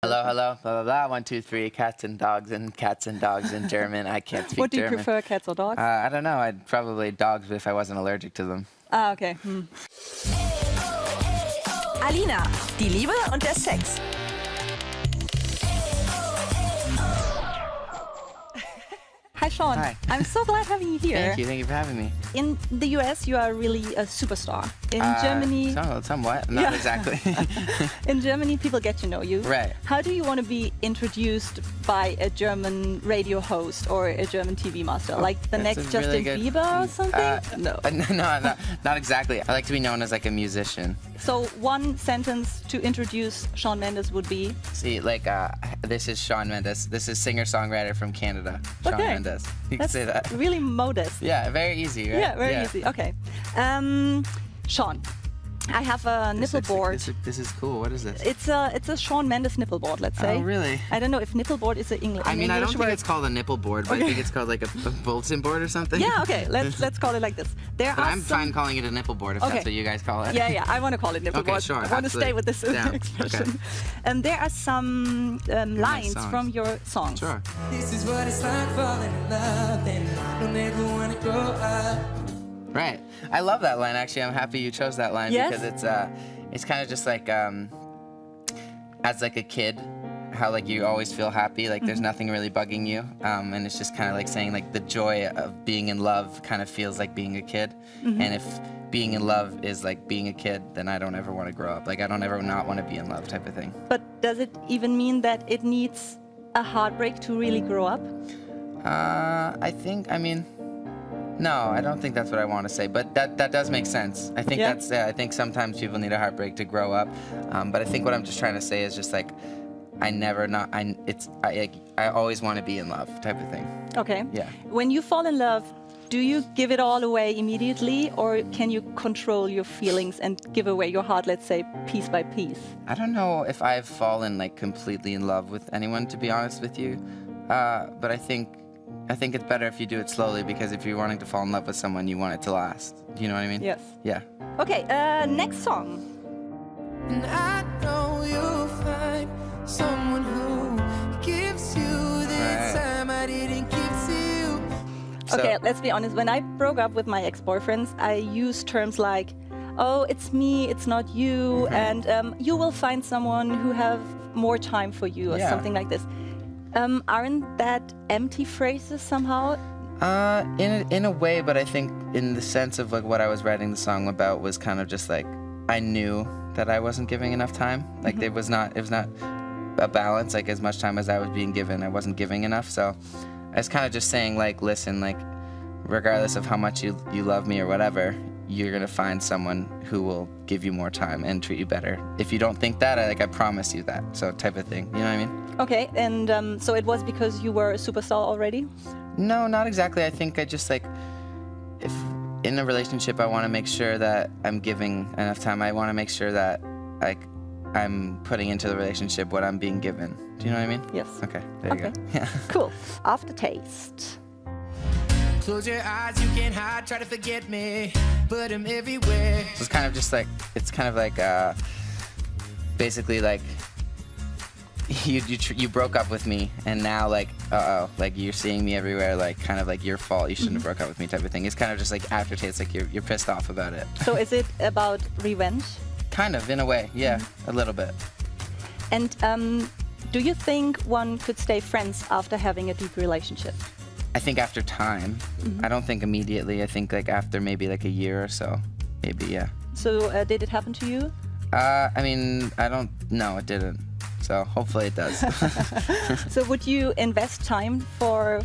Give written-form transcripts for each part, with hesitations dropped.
Hello, hello, blah, blah, blah, 1, 2, 3, cats and dogs in German. I can't speak What do you German. prefer, cats or dogs? I don't know. I'd probably dogs if I wasn't allergic to them. Ah, okay. Alina, die Liebe und der Sex. Hi, Shawn. Hi. I'm so glad having you here. Thank you for having me. In the US, you are really a superstar. In Germany, Somewhat, not exactly. in Germany, people get to know you. Right. How do you want to be introduced by a German radio host or a German TV master, like the That's next a Justin really good- Bieber or something? No. No, not exactly. I like to be known as like a musician. So one sentence to introduce Shawn Mendes would be. See, like, this is Shawn Mendes. This is singer-songwriter from Canada, Shawn Okay. Mendes. You can That's say that. really modest. Yeah, very easy, right? Yeah, very easy. Okay. Shawn, I have a nipple board. This is cool. What is this? It's a Shawn Mendes nipple board, let's say. Oh, really? I don't know if nipple board is an English. I mean, I don't think word. it's called a nipple board, but I think it's called like a bulletin board or something. Yeah, okay. Let's call it like this. There But are I'm some... fine calling it a nipple board if Okay. that's what you guys call it. Yeah, I want to call it nipple Okay, board. sure, I want to stay absolutely. with this Down. expression. Okay. And there are some lines songs. from your songs. Sure. This is what it's like falling in love, and I don't ever wanna grow up. Right. I love that line. Actually, I'm happy you chose that line Yes? because it's kind of just like as like a kid, how like you always feel happy, like there's nothing really bugging you, and it's just kind of like saying like the joy of being in love kind of feels like being a kid, and if being in love is like being a kid, then I don't ever want to grow up. Like I don't ever not want to be in love type of thing. But does it even mean that it needs a heartbreak to really grow up? No, I don't think that's what I want to say, but that does make sense. I think Yeah? I think sometimes people need a heartbreak to grow up, but I think what I'm just trying to say is just like I always want to be in love type of thing. Okay. Yeah. When you fall in love, do you give it all away immediately, or can you control your feelings and give away your heart, let's say, piece by piece? I don't know if I've fallen like completely in love with anyone, to be honest with you, but I think it's better if you do it slowly, because if you're wanting to fall in love with someone, you want it to last. Do you know what I mean? Yes. Yeah. Okay, next song. And I know you'll find someone who gives you the Right. time I didn't give to you. So- Okay, let's be honest. When I broke up with my ex-boyfriends, I used terms like, "Oh, it's me, it's not you," and "you will find someone who have more time for you," or Yeah. something like this. Aren't that empty phrases somehow? In a way, but I think in the sense of like what I was writing the song about was kind of just like I knew that I wasn't giving enough time. Like it was not a balance. Like as much time as I was being given, I wasn't giving enough. So I was kind of just saying like, listen, like regardless of how much you love me or whatever, you're gonna find someone who will give you more time and treat you better. If you don't think that, I promise you that. So type of thing. You know what I mean? Okay, and so it was because you were a superstar already? No, not exactly. I think I just like, if in a relationship, I want to make sure that I'm giving enough time. I want to make sure that like I'm putting into the relationship what I'm being given. Do you know what I mean? Yes. Okay, there you Okay. go. Yeah. Cool. Aftertaste. Close your eyes, you can't hide, try to forget me, but I'm everywhere. So it's kind of like basically like you broke up with me, and now like like you're seeing me everywhere, like kind of like your fault. You shouldn't have broke up with me type of thing. It's kind of just like aftertaste, like you're pissed off about it. So is it about revenge? Kind of, in a way, yeah, a little bit. And do you think one could stay friends after having a deep relationship? I think after time. I don't think immediately. I think like after maybe like a year or so, maybe, yeah. So did it happen to you? I mean, no, it didn't. So hopefully it does. So would you invest time for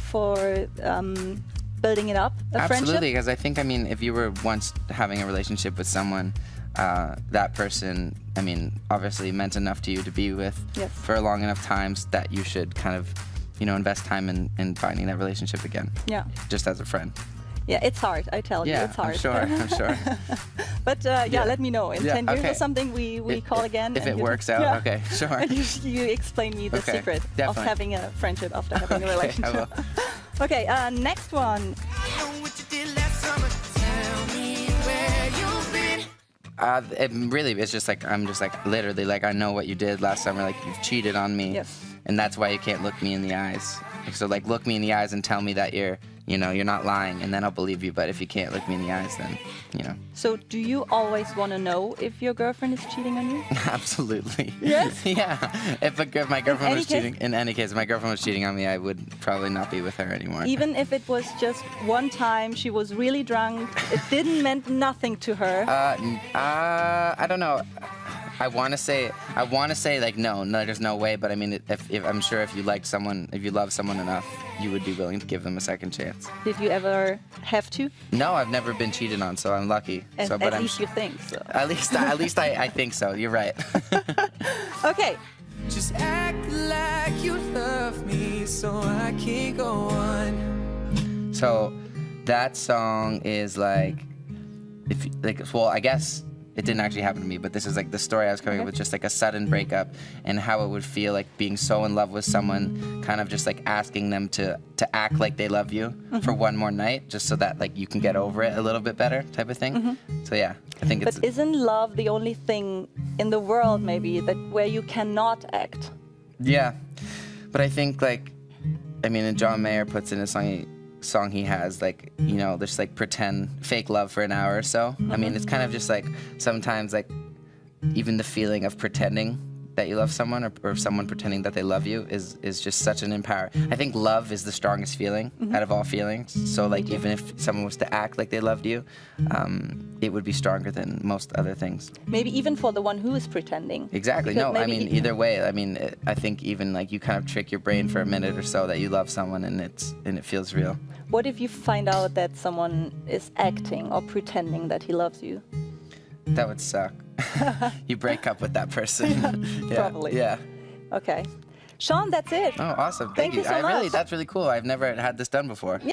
building it up, a friendship? Absolutely, because I think, I mean, if you were once having a relationship with someone, that person, I mean, obviously meant enough to you to be with Yes. for long enough times that you should kind of, invest time in finding that relationship again, Yeah. just as a friend. Yeah, it's hard, I tell you, Yeah, it's hard. I'm sure. But Yeah. let me know. In Yeah, 10 years okay. or something, we call again. If and it you works talk- out, yeah. okay, sure. And you explain me the Okay, secret of definitely. having a friendship after having a Okay, I relationship. Okay, next one. I know what you did last summer. Tell me where you've been. It really, it's just like, I'm just like, literally, like, I know what you did last summer. Like, you've cheated on me. Yes. And that's why you can't look me in the eyes. So, like, look me in the eyes and tell me that you're not lying, and then I'll believe you. But if you can't look me in the eyes, then, So do you always want to know if your girlfriend is cheating on you? Absolutely. Yes? Yeah. If my girlfriend was cheating, case? in any case, if my girlfriend was cheating on me, I would probably not be with her anymore. Even if it was just one time, she was really drunk, it didn't meant nothing to her. I don't know. I want to say like no, there's no way. But I mean, if I'm sure if you love someone enough, you would be willing to give them a second chance. Did you ever have to? No, I've never been cheated on, so I'm lucky. At least you think so. At least I think so. You're right. Okay. Just act like you love me so I can go on. So that song is like, I guess it didn't actually happen to me, but this is like the story I was coming up with, just like a sudden breakup and how it would feel like being so in love with someone, kind of just like asking them to act like they love you for one more night, just so that like you can get over it a little bit better, type of thing. So yeah, I think it's. But isn't love the only thing in the world maybe where you cannot act? Yeah, but I think like, I mean, and John Mayer puts in a song he has, like, there's like pretend fake love for an hour or so. I mean, it's kind of just like sometimes like even the feeling of pretending that you love someone or someone pretending that they love you is just such an I think love is the strongest feeling out of all feelings. So like even if someone was to act like they loved you, it would be stronger than most other things. Maybe even for the one who is pretending. Exactly. Because No, I mean, either way, I mean, I think even like you kind of trick your brain for a minute or so that you love someone and it feels real. What if you find out that someone is acting or pretending that he loves you? That would suck. You break up with that person. Yeah, Probably. Yeah. Okay. Shawn, that's it. Oh, awesome. Thank you so much. That's really cool. I've never had this done before.